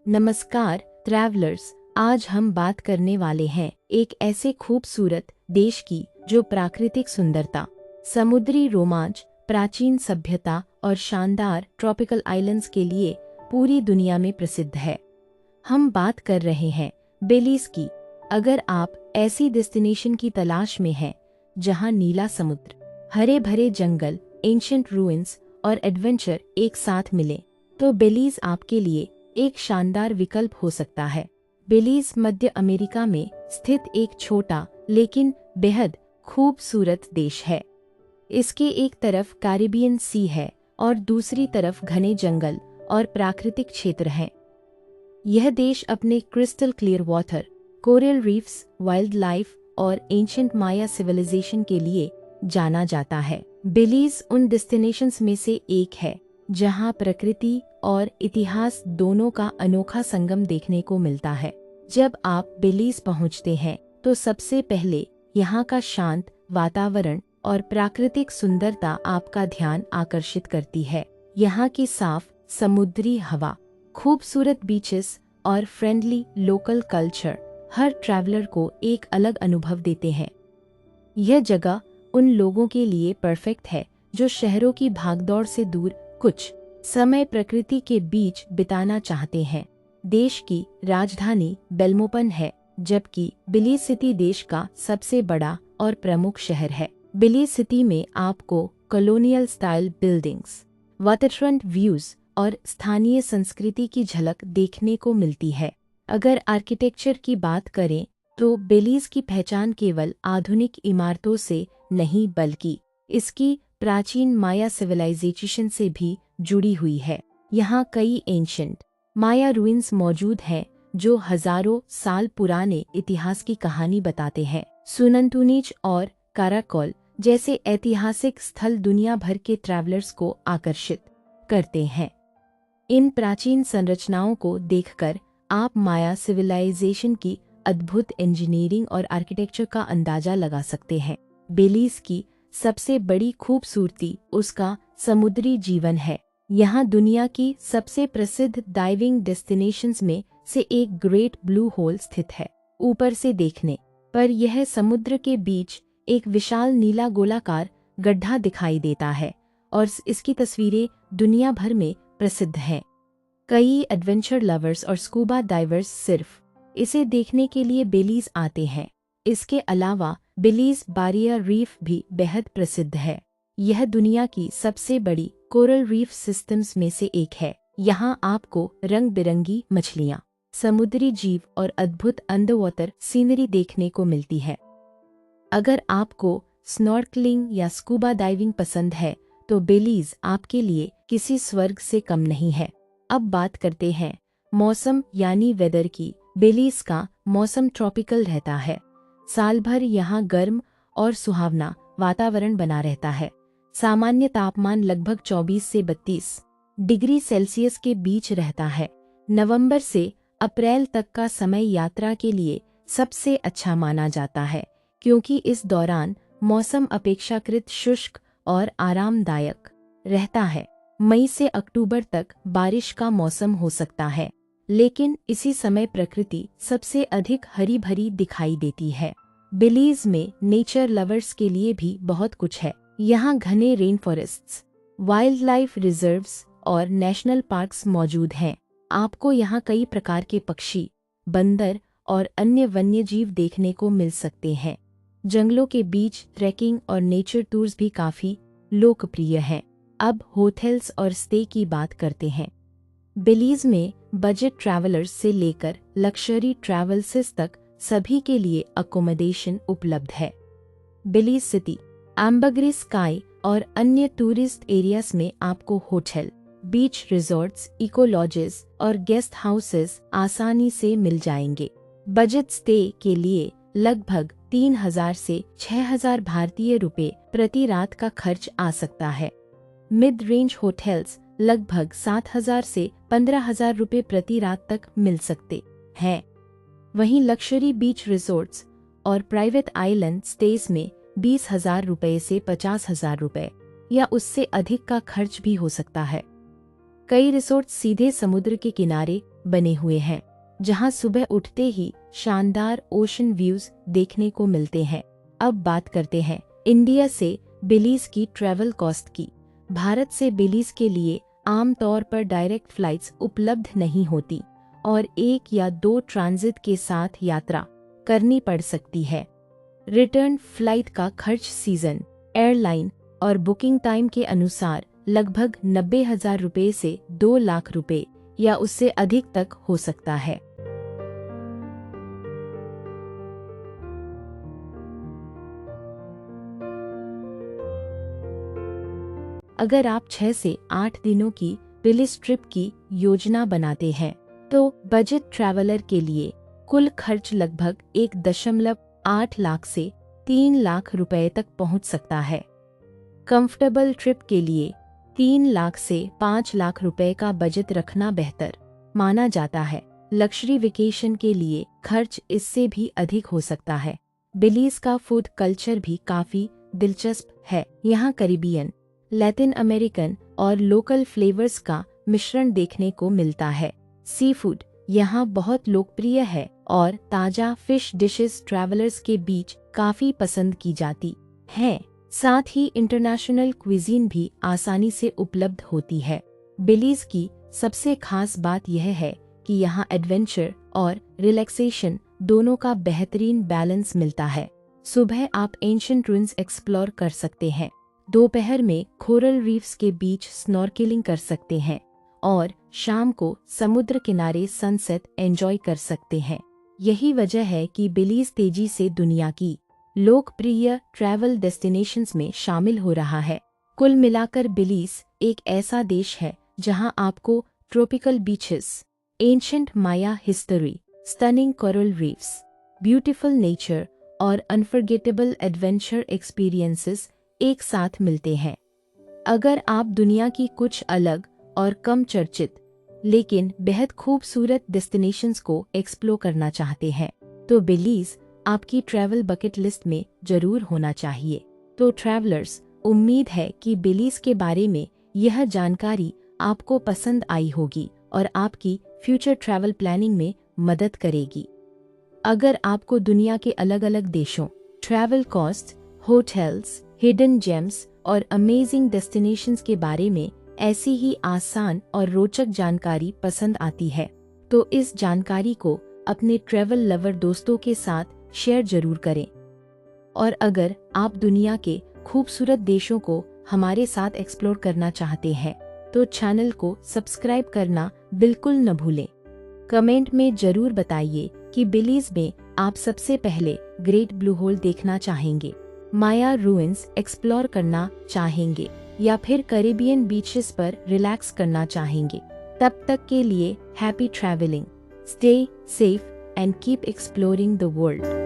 नमस्कार ट्रैवलर्स, आज हम बात करने वाले हैं एक ऐसे खूबसूरत देश की जो प्राकृतिक सुंदरता, समुद्री रोमांच, प्राचीन सभ्यता और शानदार ट्रॉपिकल आइलैंड्स के लिए पूरी दुनिया में प्रसिद्ध है। हम बात कर रहे हैं बेलीज़ की। अगर आप ऐसी डेस्टिनेशन की तलाश में हैं जहां नीला समुद्र, हरे भरे जंगल, एंशिएंट रूइंस और एडवेंचर एक साथ मिले, तो बेलीज़ आपके लिए एक शानदार विकल्प हो सकता है। बेलीज़ मध्य अमेरिका में स्थित एक छोटा लेकिन बेहद खूबसूरत देश है। इसके एक तरफ कैरिबियन सी है और दूसरी तरफ घने जंगल और प्राकृतिक क्षेत्र हैं। यह देश अपने crystal clear water, coral reefs, wild life और एंशिएंट माया सिविलाइजेशन के लिए जाना जाता है। बेलीज़ उन डेस्टिनेशंस में से एक है जहां प्रकृति और इतिहास दोनों का अनोखा संगम देखने को मिलता है। जब आप बेलीज़ पहुंचते हैं तो सबसे पहले यहाँ का शांत वातावरण और प्राकृतिक सुंदरता आपका ध्यान आकर्षित करती है। यहाँ की साफ समुद्री हवा, खूबसूरत बीचेस और फ्रेंडली लोकल कल्चर हर ट्रैवलर को एक अलग अनुभव देते हैं। यह जगह उन लोगों के लिए परफेक्ट है जो शहरों की भागदौड़ से दूर कुछ समय प्रकृति के बीच बिताना चाहते हैं। देश की राजधानी बेल्मोपन है, जबकि बेलीज़ सिटी देश का सबसे बड़ा और प्रमुख शहर है। बेलीज़ सिटी में आपको colonial style buildings, waterfront views और स्थानीय संस्कृति की झलक देखने को मिलती है। अगर आर्किटेक्चर की बात करें तो बेलीज़ की पहचान केवल आधुनिक इमारतों से नहीं बल्कि इसकी प्राचीन माया सिविलाइजेशन से भी जुड़ी हुई है। यहाँ कई एंशिएंट माया रूइंस मौजूद हैं जो हजारों साल पुराने इतिहास की कहानी बताते हैं। सुनंतुनीज और काराकोल जैसे ऐतिहासिक स्थल दुनिया भर के ट्रैवलर्स को आकर्षित करते हैं। इन प्राचीन संरचनाओं को देखकर आप माया सिविलाइजेशन की अद्भुत इंजीनियरिंग और आर्किटेक्चर का अंदाजा लगा सकते हैं। बेलीज़ की सबसे बड़ी खूबसूरती उसका समुद्री जीवन है। यहाँ दुनिया की सबसे प्रसिद्ध डाइविंग डेस्टिनेशंस में से एक ग्रेट ब्लू होल स्थित है। ऊपर से देखने पर यह समुद्र के बीच एक विशाल नीला गोलाकार गड्ढा दिखाई देता है और इसकी तस्वीरें दुनिया भर में प्रसिद्ध हैं। कई एडवेंचर लवर्स और स्कूबा डाइवर्स सिर्फ इसे देखने के लिए बेलीज़ आते हैं। इसके अलावा बेलीज़ बैरियर रीफ भी बेहद प्रसिद्ध है। यह दुनिया की सबसे बड़ी कोरल रीफ सिस्टम्स में से एक है। यहाँ आपको रंग बिरंगी मछलियाँ, समुद्री जीव और अद्भुत अंडरवाटर सीनरी देखने को मिलती है। अगर आपको स्नॉर्कलिंग या स्कूबा डाइविंग पसंद है तो बेलीज़ आपके लिए किसी स्वर्ग से कम नहीं है। अब बात करते हैं मौसम यानी वेदर की। बेलीज़ का मौसम ट्रॉपिकल रहता है। साल भर यहाँ गर्म और सुहावना वातावरण बना रहता है। सामान्य तापमान लगभग 24 से 32 डिग्री सेल्सियस के बीच रहता है। नवंबर से अप्रैल तक का समय यात्रा के लिए सबसे अच्छा माना जाता है क्योंकि इस दौरान मौसम अपेक्षाकृत शुष्क और आरामदायक रहता है। मई से अक्टूबर तक बारिश का मौसम हो सकता है, लेकिन इसी समय प्रकृति सबसे अधिक हरी भरी दिखाई देती है। बेलीज़ में नेचर लवर्स के लिए भी बहुत कुछ है। यहाँ घने rain forests, wild life reserves और नेशनल पार्क्स मौजूद हैं। आपको यहाँ कई प्रकार के पक्षी, बंदर और अन्य वन्यजीव देखने को मिल सकते हैं। जंगलों के बीच ट्रैकिंग और नेचर टूर्स भी काफ़ी लोकप्रिय हैं। अब होटल्स और स्टे की बात करते हैं। बेलीज़ में बजट ट्रैवलर्स से लेकर लक्जरी ट्रैवलर्स तक सभी के लिए अकोमोडेशन उपलब्ध है। बेलीज़ सिटी, एम्बरग्रेस स्काई और अन्य टूरिस्ट एरियाज में आपको होटल, बीच रिजॉर्ट्स, इको लॉजेस और गेस्ट हाउसेस आसानी से मिल जाएंगे। बजट स्टे के लिए लगभग 3000 से 6000 भारतीय रुपए प्रति रात का खर्च आ सकता है। मिड रेंज होटल्स लगभग 7000 से 15000 रुपए प्रति रात तक मिल सकते हैं। वहीं लक्जरी बीच रिसोर्ट्स और प्राइवेट आइलैंड स्टेज में 20,000 रुपए से 50,000 रुपए या उससे अधिक का खर्च भी हो सकता है। कई रिसोर्ट सीधे समुद्र के किनारे बने हुए हैं, जहां सुबह उठते ही शानदार ओशन व्यूज देखने को मिलते हैं। अब बात करते हैं इंडिया से बेलीज की ट्रैवल कॉस्ट की। भारत से बेलीज के लिए आमतौर पर डायरेक्ट फ्लाइट्स उपलब्ध नहीं होती और 1 या 2 ट्रांजिट के साथ यात्रा करनी पड़ सकती है। रिटर्न फ्लाइट का खर्च सीजन, एयरलाइन और बुकिंग टाइम के अनुसार लगभग 90,000 रुपये से 2 लाख रुपये या उससे अधिक तक हो सकता है। अगर आप 6 से 8 दिनों की बेलीज ट्रिप की योजना बनाते हैं, तो बजट ट्रैवलर के लिए कुल खर्च लगभग 1.8 लाख से 3 लाख रुपए तक पहुंच सकता है। कंफर्टेबल ट्रिप के लिए 3 लाख से 5 लाख रुपए का बजट रखना बेहतर माना जाता है। लग्जरी वेकेशन के लिए खर्च इससे भी अधिक हो सकता है। बेलीज का फूड कल्चर भी काफी दिलचस्प है। यहाँ कैरिबियन, लैटिन अमेरिकन और लोकल फ्लेवर्स का मिश्रण देखने को मिलता है। सी फूड यहाँ बहुत लोकप्रिय है और ताजा फिश डिशेस ट्रैवलर्स के बीच काफी पसंद की जाती हैं। साथ ही इंटरनेशनल क्विजीन भी आसानी से उपलब्ध होती है। बेलीज की सबसे खास बात यह है कि यहाँ एडवेंचर और रिलैक्सेशन दोनों का बेहतरीन बैलेंस मिलता है। सुबह आप एंशिएंट रूइंस एक्सप्लोर कर सकते हैं, दोपहर में कोरल रीफ्स के बीच स्नॉर्केलिंग कर सकते हैं और शाम को समुद्र किनारे सनसेट एंजॉय कर सकते हैं। यही वजह है कि बेलीज तेजी से दुनिया की लोकप्रिय ट्रैवल डेस्टिनेशंस में शामिल हो रहा है। कुल मिलाकर बेलीज एक ऐसा देश है जहां आपको tropical beaches, ancient Maya history, stunning coral reefs, beautiful nature और अनफॉरगेटेबल एडवेंचर एक्सपीरियंसेस एक साथ मिलते हैं। अगर आप दुनिया की कुछ अलग और कम चर्चित लेकिन बेहद खूबसूरत डेस्टिनेशंस को एक्सप्लोर करना चाहते हैं, तो बेलीज आपकी ट्रैवल बकेट लिस्ट में जरूर होना चाहिए। तो ट्रैवलर्स, उम्मीद है कि बेलीज के बारे में यह जानकारी आपको पसंद आई होगी और आपकी फ्यूचर ट्रैवल प्लानिंग में मदद करेगी। अगर आपको दुनिया के अलग अलग देशों, travel cost, hotels, hidden gems और अमेजिंग डेस्टिनेशंस के बारे में ऐसी ही आसान और रोचक जानकारी पसंद आती है, तो इस जानकारी को अपने ट्रैवल लवर दोस्तों के साथ शेयर जरूर करें। और अगर आप दुनिया के खूबसूरत देशों को हमारे साथ एक्सप्लोर करना चाहते हैं, तो चैनल को सब्सक्राइब करना बिल्कुल न भूलें। कमेंट में जरूर बताइए कि बेलीज में आप सबसे पहले ग्रेट ब्लू होल देखना चाहेंगे, माया रूइंस एक्सप्लोर करना चाहेंगे या फिर कैरिबियन बीचेस पर रिलैक्स करना चाहेंगे। तब तक के लिए happy travelling, stay safe and keep exploring the world.